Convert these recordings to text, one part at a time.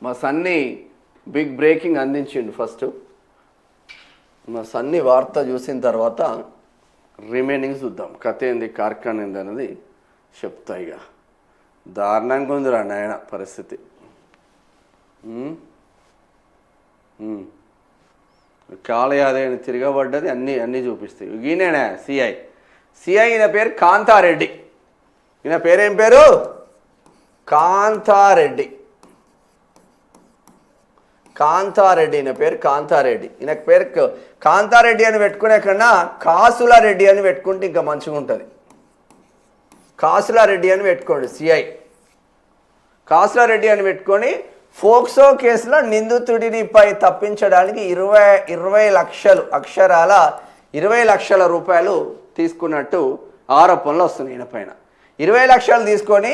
మా సన్ని big breaking అందించిండు. First మా సన్ని వార్త చూసిన తర్వాత రిమైనింగ్ చూద్దాం. కథ ఏంది, కార్ఖాన్ ఏంది అన్నది చెప్తా. ఇక దారుణంగా ఉందిరా నాయన పరిస్థితి. కాళయాదేని తిరగబడ్డది అన్నీ చూపిస్తాయి. ఈయననే సిఐ ఈయన పేరు కాంతారెడ్డి. ఈయన పేరేం పేరు? కాంతారెడ్డి. ఈయన పేరు కాంతారెడ్డి. ఈయనకు పేరు కాంతారెడ్డి అని పెట్టుకునే కన్నా కాసుల రెడ్డి అని పెట్టుకుంటే ఇంకా మంచిగా ఉంటుంది. కాసుల రెడ్డి అని పెట్టుకోండి. సిఐ కాసుల రెడ్డి అని పెట్టుకొని ఫోక్సో కేసులో నిందితుడినిపై తప్పించడానికి 20 లక్షలు, అక్షరాల 20 లక్షల రూపాయలు తీసుకున్నట్టు ఆరోపణలు వస్తున్నాయి. ఈయన పైన 20 లక్షలు తీసుకొని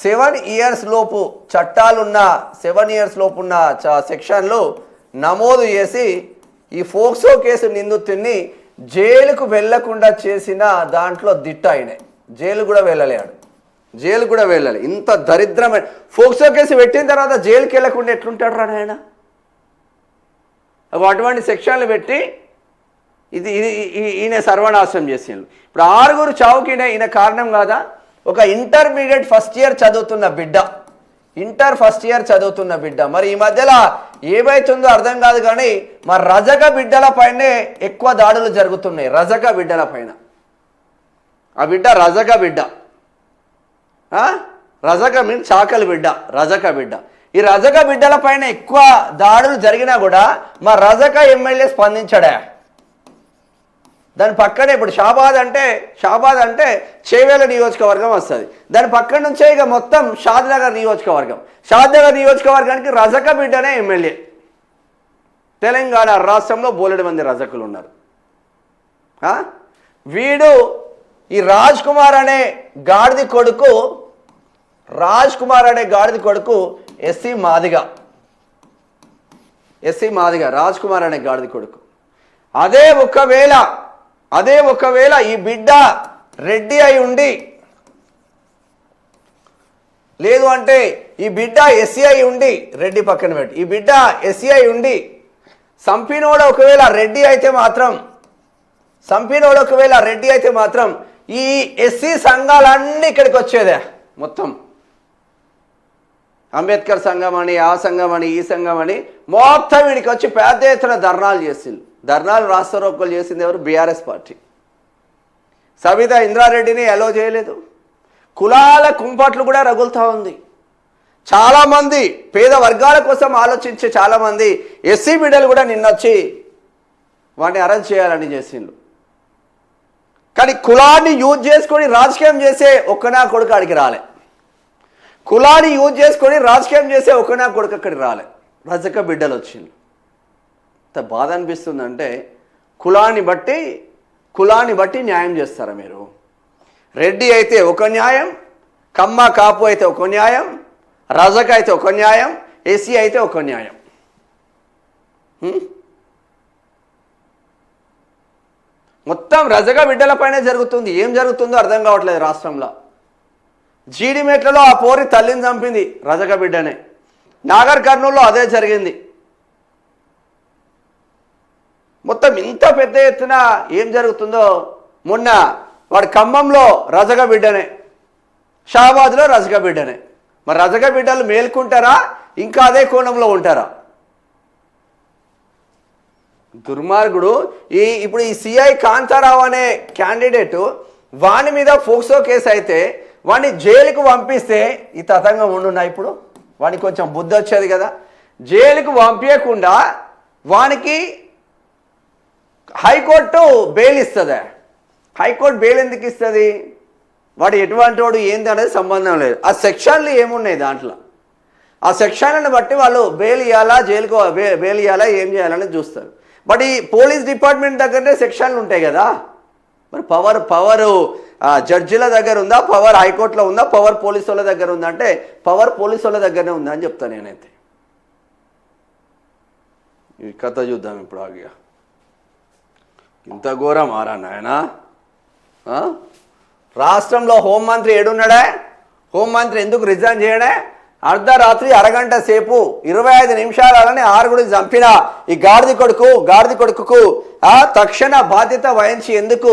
7 ఇయర్స్ లోపు చట్టాలున్న 7 ఇయర్స్ లోపు ఉన్న సెక్షన్లు నమోదు చేసి ఈ ఫోక్సో కేసు నిందితుడిని జైలుకు వెళ్లకుండా చేసిన దాంట్లో దిట్ట అయిన. జైలు కూడా వెళ్ళాలి. ఇంత దరిద్రమైన ఫోక్సో కేసు పెట్టిన తర్వాత జైలుకి వెళ్ళకుండా ఎట్లుంటాడు రా నాయన? అటువంటి సెక్షన్లు పెట్టి ఈయన సర్వనాశనం చేసిండు. ఇప్పుడు 6 చావుకి ఈయన కారణం కాదా? ఒక ఇంటర్మీడియట్ ఫస్ట్ ఇయర్ చదువుతున్న బిడ్డ మరి ఈ మధ్యలో ఏమైతుందో అర్థం కాదు. కానీ మరి రజక బిడ్డల పైనే ఎక్కువ దాడులు జరుగుతున్నాయి. రజక బిడ్డల పైన. ఆ బిడ్డ రజక బిడ్డ, రజక మీన్ చాకలి బిడ్డ, రజక బిడ్డ. ఈ రజక బిడ్డల పైన ఎక్కువ దాడులు జరిగినా కూడా మా రజక ఎమ్మెల్యే స్పందించాడా? దాని పక్కనే ఇప్పుడు షాబాద్ అంటే చేవేల నియోజకవర్గం వస్తుంది. దాని పక్కన నుంచే ఇక మొత్తం షాద్నగర్ నియోజకవర్గానికి రజక బిడ్డనే ఎమ్మెల్యే. తెలంగాణ రాష్ట్రంలో బోలెడు మంది రజకులు ఉన్నారు. వీడు ఈ రాజ్ కుమార్ అనే గాడిది కొడుకు ఎస్సీ మాదిగా రాజ్ కుమార్ అనే గాడిది కొడుకు. అదే ఒకవేళ ఈ బిడ్డ రెడ్డి అయి ఉండి, లేదు అంటే ఈ బిడ్డ ఎస్సీ అయి ఉండి, రెడ్డి పక్కన పెట్టి ఈ బిడ్డ ఎస్సీ అయి ఉండి సంపినోడు ఒకవేళ రెడ్డి అయితే మాత్రం ఈ ఎస్సీ సంఘాలన్నీ ఇక్కడికి వచ్చేదే. మొత్తం అంబేద్కర్ సంఘం అని, ఆ సంఘం అని, ఈ సంఘం అని మొత్తం వీడికి వచ్చి పెద్ద ఎత్తున ధర్నాలు రాస్తారోకోలు చేసింది ఎవరు? BRS party. సబితా ఇంద్రారెడ్డిని అలో చేయలేదు. కులాల కుంపట్లు కూడా రగులుతూ ఉంది. చాలామంది పేద వర్గాల కోసం ఆలోచించే చాలామంది ఎస్సీ బిడ్డలు కూడా నిన్నొచ్చి వాడిని అరెస్ట్ చేయాలని చేసిండ్రు. కానీ కులాన్ని యూజ్ చేసుకొని రాజకీయం చేసే ఒక్కనా కొడుకు అక్కడికి రాలే. రజక బిడ్డలు వచ్చిండ్రు. ఇంత బాధ అనిపిస్తుందంటే కులాన్ని బట్టి న్యాయం చేస్తారా మీరు? రెడ్డి అయితే ఒక న్యాయం, కమ్మ కాపు అయితే ఒక న్యాయం, రజక అయితే ఒక న్యాయం, ఎస్సీ అయితే ఒక న్యాయం. మొత్తం రజక బిడ్డల పైనే జరుగుతుంది. ఏం జరుగుతుందో అర్థం కావట్లేదు రాష్ట్రంలో. జీడిమెట్లలో ఆ పోరి తల్లిని చంపింది రజక బిడ్డనే. నాగర్ కర్నూలులో అదే జరిగింది. మొత్తం ఇంత పెద్ద ఎత్తున ఏం జరుగుతుందో. మొన్న వాడు ఖమ్మంలో రజక బిడ్డనే, షాబాద్లో రజక బిడ్డనే. మరి రజక బిడ్డలు మేల్కుంటారా, ఇంకా అదే కోణంలో ఉంటారా? దుర్మార్గుడు. ఇప్పుడు ఈ సిఐ కాంతారావు అనే క్యాండిడేటు వాని మీద ఫోక్సో కేసు అయితే వాడిని జైలుకు పంపిస్తే ఈ తతంగం ఉండున్నా. ఇప్పుడు వానికి కొంచెం బుద్ధి వచ్చేది కదా. జైలుకు పంపించకుండా వానికి హైకోర్టు బెయిల్ ఇస్తుందా? హైకోర్టు బెయిల్ ఎందుకు ఇస్తుంది? వాడు ఎటువంటి వాడు ఏంది అనేది సంబంధం లేదు. ఆ సెక్షన్లు ఏమున్నాయి దాంట్లో, ఆ సెక్షన్లను బట్టి వాళ్ళు బెయిల్ ఇవ్వాలా, జైలుకు బెయిల్ ఇవ్వాలా, ఏం చేయాలనేది చూస్తారు. బట్ ఈ పోలీస్ డిపార్ట్మెంట్ దగ్గరనే సెక్షన్లు ఉంటాయి కదా. మరి పవరు జడ్జిల దగ్గర ఉందా, పవర్ హైకోర్టులో ఉందా, పవర్ పోలీసు వాళ్ళ దగ్గర ఉందా అంటే పవర్ పోలీసు వాళ్ళ దగ్గరనే ఉందా అని చెప్తాను నేనైతే. ఈ కథ చూద్దాం ఇప్పుడు. ఆగిగా ఇంత ఘోరం ఆరా నాయన. రాష్ట్రంలో హోంమంత్రి ఏడున్నాడే? హోంమంత్రి ఎందుకు రిజైన్ చేయడే? అర్ధరాత్రి అరగంట సేపు 25 నిమిషాలని 6 చంపిన ఈ గాడిది కొడుకుకు తక్షణ బాధ్యత వహించి ఎందుకు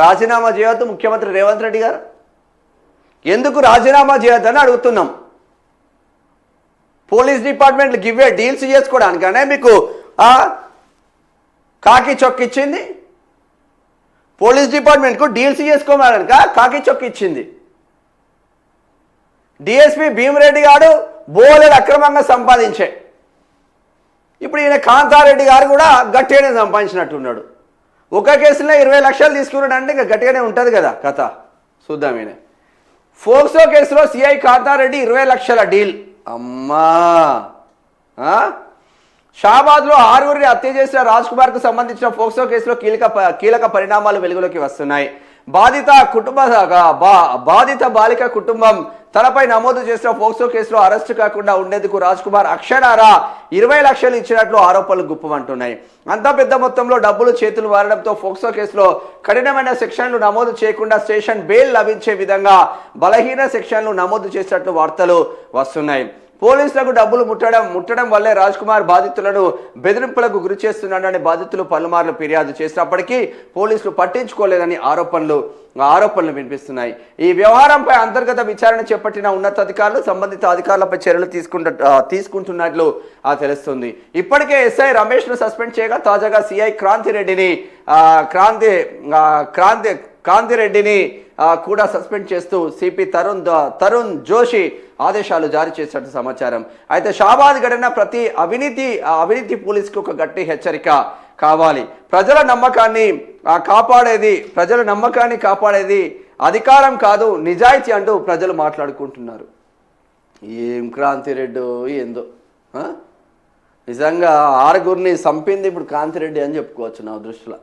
రాజీనామా చేయొద్దు ముఖ్యమంత్రి రేవంత్ రెడ్డి గారు? ఎందుకు రాజీనామా చేయొద్దని అడుగుతున్నాం. పోలీస్ డిపార్ట్మెంట్ గివ్వే డీల్స్ చేసుకోవడానికనే మీకు కాకి చొక్కు ఇచ్చింది. పోలీస్ డిపార్ట్మెంట్కు డీల్స్ చేసుకోవాలనుక కాకి చొక్కు ఇచ్చింది. డిఎస్పీ భీమరెడ్డి గారు బోలెడు అక్రమంగా సంపాదించే, ఇప్పుడు ఈయన కాంతారెడ్డి గారు కూడా గట్టిగానే సంపాదించినట్టున్నాడు. ఒక కేసులో 20 లక్షలు తీసుకున్నాడు అంటే ఇంకా గట్టిగానే ఉంటుంది కదా కథ. చూద్దాం. ఈయన ఫోక్సో కేసులో సిఐ కాంతారెడ్డి 20 లక్షల డీల్. అమ్మా, షాబాద్లో 6గురిని హత్య చేసిన రాజ్ కుమార్కు సంబంధించిన ఫోక్సో కేసులో కీలక పరిణామాలు వెలుగులోకి వస్తున్నాయి. బాధిత బాలిక కుటుంబం తనపై నమోదు చేసిన ఫోక్సో కేసులో అరెస్టు కాకుండా ఉండేందుకు రాజ్ కుమార్ అక్షరారా 20 లక్షలు ఇచ్చినట్లు ఆరోపణలు గుప్పమంటున్నాయి. అంత పెద్ద మొత్తంలో డబ్బులు చేతులు వారడంతో ఫోక్సో కేసులో కఠినమైన సెక్షన్లు నమోదు చేయకుండా స్టేషన్ బెయిల్ లభించే విధంగా బలహీన సెక్షన్లు నమోదు చేసినట్లు వార్తలు వస్తున్నాయి. పోలీసులకు డబ్బులు ముట్టడం వల్లే రాజ్ కుమార్ బాధితులను బెదిరింపులకు గురి చేస్తున్నాడని బాధితులు పలుమార్లు ఫిర్యాదు చేసినప్పటికీ పోలీసులు పట్టించుకోలేదని ఆరోపణలు వినిపిస్తున్నాయి. ఈ వ్యవహారంపై అంతర్గత విచారణ చేపట్టిన ఉన్నతాధికారులు సంబంధిత అధికారులపై చర్యలు తీసుకుంటున్నట్లు తెలుస్తుంది. ఇప్పటికే ఎస్ఐ రమేష్ను సస్పెండ్ చేయగా తాజాగా సిఐ కాంతిరెడ్డిని కూడా సస్పెండ్ చేస్తూ సిపి తరుణ్ జోషి ఆదేశాలు జారీ చేసినట్టు సమాచారం. అయితే షాబాద్ ఘటన ప్రతి అవినీతి పోలీసుకు ఒక గట్టి హెచ్చరిక కావాలి. ప్రజల నమ్మకాన్ని కాపాడేది అధికారం కాదు, నిజాయితీ అంటూ ప్రజలు మాట్లాడుకుంటున్నారు. ఏం క్రాంతిరెడ్డి ఏందో నిజంగా 6గురిని చంపింది ఇప్పుడు కాంతిరెడ్డి అని చెప్పుకోవచ్చు. నా దృష్టిలో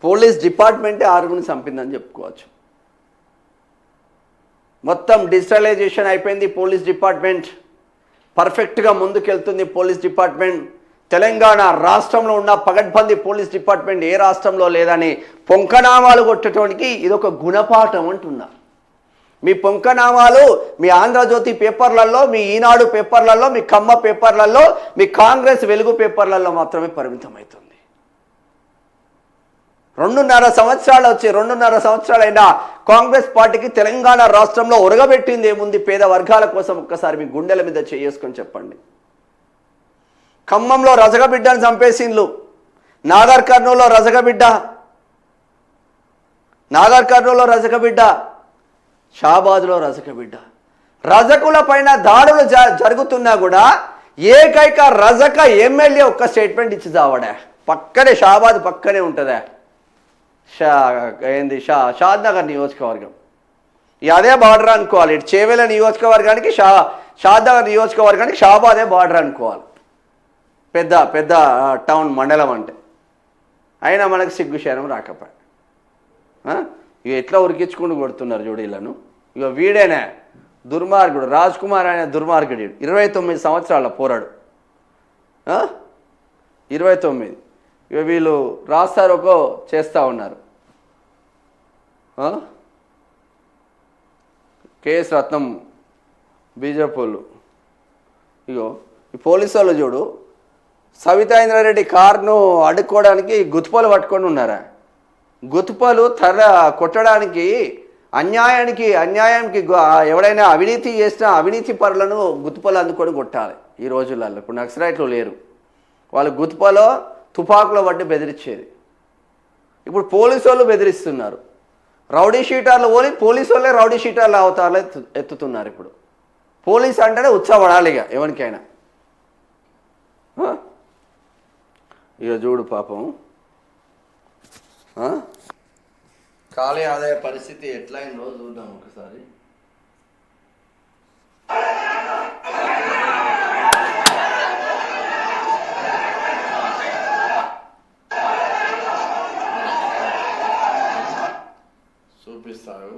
పోలీస్ డిపార్ట్మెంటే 6గురిని చంపిందని చెప్పుకోవచ్చు. మొత్తం డిజిటలైజేషన్ అయిపోయింది. పోలీస్ డిపార్ట్మెంట్ పర్ఫెక్ట్గా ముందుకెళ్తుంది. పోలీస్ డిపార్ట్మెంట్ తెలంగాణ రాష్ట్రంలో ఉన్న పగడ్బందీ పోలీస్ డిపార్ట్మెంట్ ఏ రాష్ట్రంలో లేదని పొంకనామాలు కొట్టడానికి ఇదొక గుణపాఠం అంటున్నా. మీ పొంకనామాలు మీ ఆంధ్రజ్యోతి పేపర్లలో, మీ ఈనాడు పేపర్లలో, మీ కమ్మ పేపర్లలో, మీ కాంగ్రెస్ వెలుగు పేపర్లలో మాత్రమే పరిమితమవుతుంది. 2.5 సంవత్సరాలైనా కాంగ్రెస్ పార్టీకి తెలంగాణ రాష్ట్రంలో ఒరగబెట్టింది ఏముంది? పేద వర్గాల కోసం ఒక్కసారి మీ గుండెల మీద చేసుకొని చెప్పండి. ఖమ్మంలో రజగబిడ్డను చంపేసిండ్లు, నాగర్ కర్నూలులో రజగబిడ్డ, షాబాద్లో రజకబిడ్డ. రజకుల పైన దాడులు జరుగుతున్నా కూడా ఏకైక రజక ఎమ్మెల్యే ఒక్క స్టేట్మెంట్ ఇచ్చి చావడా. పక్కనే షాబాద్ పక్కనే ఉంటుందా షాద్నగర్ నియోజకవర్గం. అదే బార్డర్ అనుకోవాలి. ఇటు చేవెల నియోజకవర్గానికి షాద్నగర్ నియోజకవర్గానికి షాబాదే బార్డర్ అనుకోవాలి. పెద్ద టౌన్ మండలం అంటే. అయినా మనకు సిగ్గుశరం రాకపోయి ఇక ఎట్లా ఉరికించుకుంటూ కొడుతున్నారు చూడీలను. ఇక వీడేనా దుర్మార్గుడు, రాజ్ కుమార్ అనే దుర్మార్గుడు. 29 సంవత్సరాల పోరాడు, 29. ఇక వీళ్ళు రాస్తారోకో చేస్తూ ఉన్నారు. కేఎస్ రత్నం బీజేపీలు. ఇగో ఈ పోలీసు వాళ్ళు చూడు, సవితా ఇంద్రారెడ్డి కారును అడ్డుకోవడానికి గుతుపలు పట్టుకొని ఉన్నారా. గుతుపలు కొట్టడానికి అన్యాయానికి ఎవడైనా అవినీతి చేసినా అవినీతి పరులను గుతుపలు అందుకొని కొట్టాలి. ఈ రోజులలో ఇప్పుడు నక్సలైట్లు లేరు, వాళ్ళు గుతుపలో తుపాకులో పట్టి బెదిరించేది. ఇప్పుడు పోలీసు వాళ్ళు బెదిరిస్తున్నారు. రౌడీ షీటర్లు పోలీసు వాళ్ళే రౌడీ షీటర్లు అవతారాలు ఎత్తుతున్నారు. ఇప్పుడు పోలీసు అంటేనే ఉత్సాహపడాలి ఇక ఎవరికైనా. ఇక చూడు పాపం ఖాళీ ఆదాయ పరిస్థితి ఎట్లా అయిందో చూద్దాం ఒకసారి. చూపిస్తారు.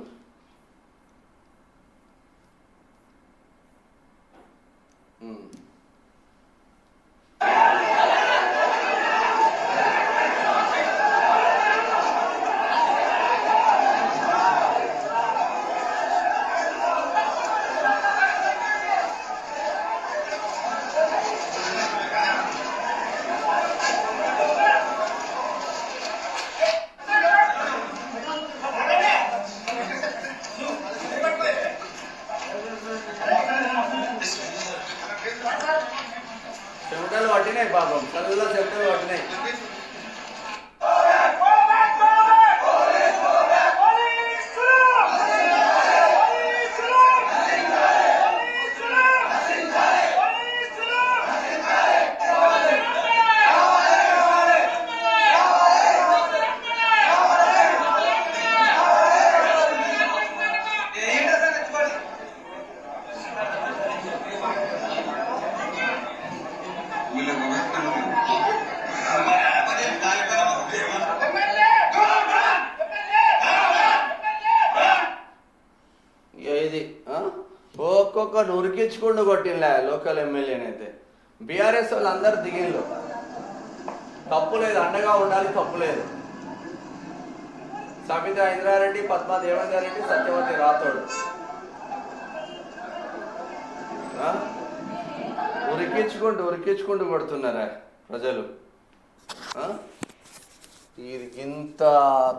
చెమటలు పట్టినాయి పాపం, కళ్ళలో చెమటలు పట్టినాయి. ఇది ఒక్కొక్క ఉరికించుకుంటూ కొట్టినలే లోకల్ ఎమ్మెల్యేనైతే. బీఆర్ఎస్ వాళ్ళు అందరు దిగిళ్ళు, తప్పు లేదు, అండగా ఉండాలి, తప్పు లేదు. సబితా ఇంద్రారెడ్డి, పద్మా దేవేందర్ రెడ్డి, సత్యవతి రాథోడ్ ఉరికించుకుంటూ కొడుతున్నారా ప్రజలు. ఇది ఇంత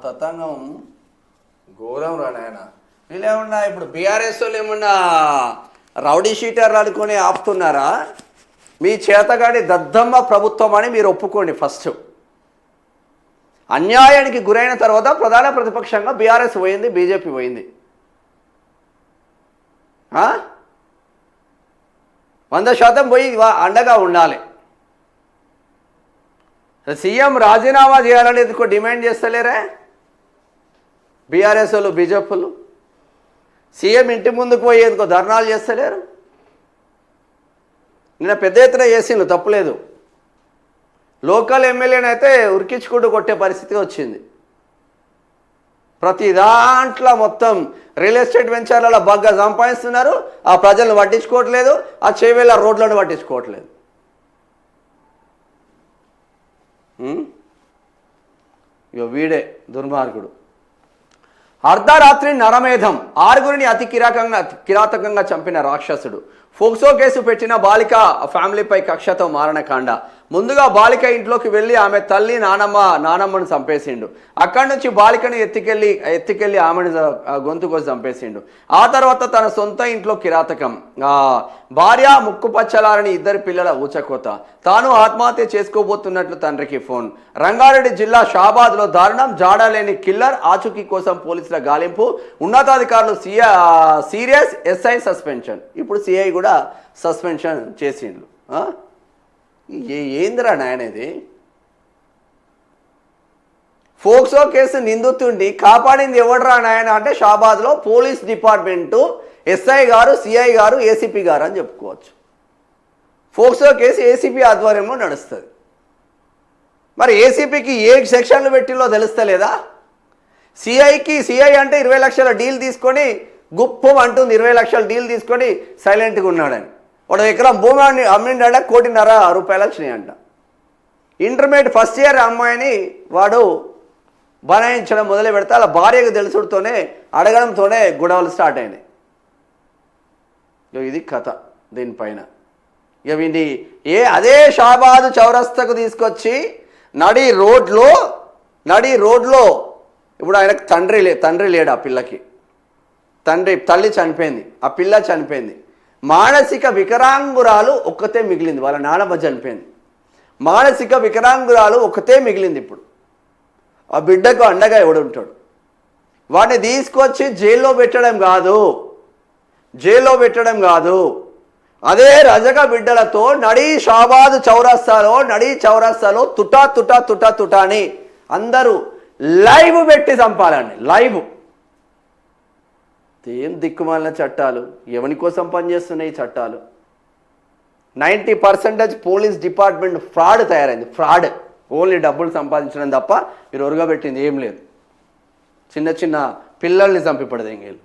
తతంగం ఘోరం రా నాయన. వీళ్ళేమన్నా ఇప్పుడు బీఆర్ఎస్ వాళ్ళు ఏమన్నా రౌడీ షీటర్లు అనుకుని ఆపుతున్నారా? మీ చేతగాడి దద్దమ్మ ప్రభుత్వం అని మీరు ఒప్పుకోండి ఫస్ట్. అన్యాయానికి గురైన తర్వాత ప్రధాన ప్రతిపక్షంగా బీఆర్ఎస్ పోయింది, బీజేపీ పోయింది. 100% పోయి అండగా ఉండాలి. సీఎం రాజీనామా చేయాలని ఎందుకో డిమాండ్ చేస్తలేరే బీఆర్ఎస్ వాళ్ళు, బీజేపీలు? సీఎం ఇంటి ముందుకు పోయి ఎందుకో ధర్నాలు చేస్తలేరు? నిన్న పెద్ద ఎత్తున చేసిండు, తప్పులేదు. లోకల్ ఎమ్మెల్యేనైతే ఉరికించుకుంటూ కొట్టే పరిస్థితి వచ్చింది. ప్రతి దాంట్లో మొత్తం రియల్ ఎస్టేట్ వెంచర్లలో బాగా సంపాదిస్తున్నారు, ఆ ప్రజలను పట్టించుకోవట్లేదు, ఆ చేవేళ్ళ రోడ్లను పట్టించుకోవట్లేదు. ఇక వీడే దుర్మార్గుడు. అర్ధరాత్రి నరమేధం, 6గురిని అతి కిరాతకంగా చంపిన రాక్షసుడు. ఫోక్సో కేసు పెట్టిన బాలిక ఫ్యామిలీపై కక్షతో మారణకాండ. ముందుగా బాలిక ఇంట్లోకి వెళ్ళి ఆమె తల్లి నానమ్మను చంపేసిండు. అక్కడి నుంచి బాలికను ఎత్తికెళ్ళి ఆమెను గొంతు కోసి చంపేసిండు. ఆ తర్వాత తన సొంత ఇంట్లో కిరాతకం. భార్య ముక్కుపచ్చలారని 2 పిల్లల ఊచకోత. తాను ఆత్మహత్య చేసుకోబోతున్నట్లు తండ్రికి ఫోన్. రంగారెడ్డి జిల్లా షాబాద్లో దారుణం, జాడలేని కిల్లర్. ఆచూకీ కోసం పోలీసుల గాలింపు. ఉన్నతాధికారులు సీరియస్, ఎస్ఐ సస్పెన్షన్. ఇప్పుడు సిఐ కూడా సస్పెన్షన్ చేసిండ్రు. ఏందిరా నాయనది? ఫోక్సో కేసు నిందితుడిని కాపాడింది ఎవడరా నాయన అంటే షాబాద్లో పోలీస్ డిపార్ట్మెంటు, ఎస్ఐ గారు, సిఐ గారు, ఏసీపీ గారు అని చెప్పుకోవచ్చు. ఫోక్సో కేసు ఏసీపీ ఆధ్వర్యంలో నడుస్తుంది. మరి ఏసీపీకి ఏ సెక్షన్లు పెట్టిలో తెలుస్తలేదా? సిఐ అంటే 20 లక్షల డీల్ తీసుకొని గుప్పం అంటుంది, 20 లక్షల డీల్ తీసుకొని సైలెంట్గా ఉన్నాడని. వాడు ఎకరం భూమి అమ్మిండ 1.5 కోటి రూపాయలు వచ్చినాయంట. ఇంటర్మీడియట్ ఫస్ట్ ఇయర్ అమ్మాయిని వాడు బనాయించడం మొదలు పెడితే అలా భార్యకు తెలుసుడుతోనే, అడగడంతోనే గొడవలు స్టార్ట్ అయినాయి. ఇది కథ దీనిపైన. ఇక వీడి అదే షాబాద్ చౌరస్తాకు తీసుకొచ్చి నడి రోడ్లో ఇప్పుడు ఆయనకు తండ్రి లేడు. ఆ పిల్లకి తల్లి చనిపోయింది, ఆ పిల్ల చనిపోయింది. మానసిక వికరాంగురాలు ఒక్కతే మిగిలింది, వాళ్ళ నాన్నమ్మ చనిపోయింది. మానసిక వికరాంగురాలు ఒక్కతే మిగిలింది. ఇప్పుడు ఆ బిడ్డకు అండగా ఎవడుంటాడు? వాడిని తీసుకొచ్చి జైల్లో పెట్టడం కాదు, అదే రజక బిడ్డలతో నడి షాబాద్ చౌరస్తాలో తుటా అని అందరూ లైవ్ పెట్టి చంపాలండి. లైవ్. ఏం దిక్కుమాలిన చట్టాలు, ఎవరి కోసం పనిచేస్తున్నాయి ఈ చట్టాలు? 90% పోలీస్ డిపార్ట్మెంట్ ఫ్రాడ్ తయారైంది. ఫ్రాడ్, ఓన్లీ డబ్బులు సంపాదించడం తప్ప మీరు ఒరుగబెట్టింది ఏం లేదు. చిన్న పిల్లల్ని చంపిపడదేంగేలు.